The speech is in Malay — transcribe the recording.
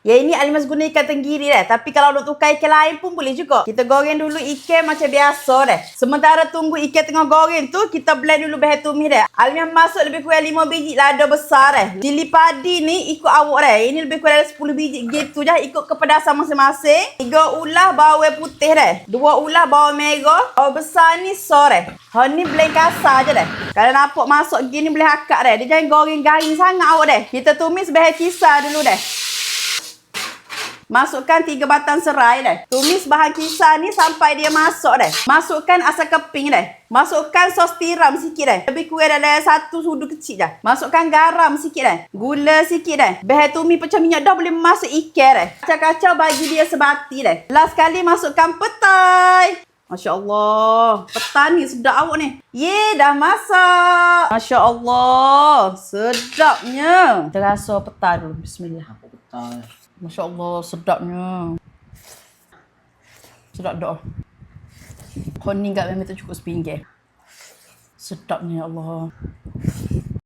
Yang ini Alimas guna ikan tenggiri dah. Tapi kalau nak tukar ikan lain pun boleh juga. Kita goreng dulu ikan macam biasa dah. Sementara tunggu ikan tengah goreng tu, kita blend dulu bahan tumis dah. Alimas masuk lebih kurang 5 biji lada besar dah. Cili padi ni ikut awak dah. Ini lebih kurang 10 biji gitu je, ikut kepedasan masing-masing. 3 ulah bawang putih dah. 2 ulah bawang merah. Bawang besar ni sore. Ha ni blend kasar je dah. Kalau nampak masuk gini boleh akak dah. Dia jangan goreng garing sangat awak dah. Kita tumis bahan kisar dulu dah. Masukkan 3 batang serai dah. Tumis bahan kisar ni sampai dia masuk dah. Masukkan asam keping dah. Masukkan sos tiram sikit dah. Lebih kurang dalam 1 sudu kecil dah. Masukkan garam sikit dah. Gula sikit dah. Bahan tumis pecah minyak dah boleh masuk ikan dah. Kacau-kacau bagi dia sebati dah. Last kali masukkan petai. Masya Allah. Petai ni sedap awak ni. Ye, dah masak. Masya Allah. Sedapnya. Kita rasa petai dulu. Bismillah. Petai. Masya Allah, sedapnya. Sedap dah. Kau ni enggak memang tak cukup sepinggir. Sedapnya ya Allah.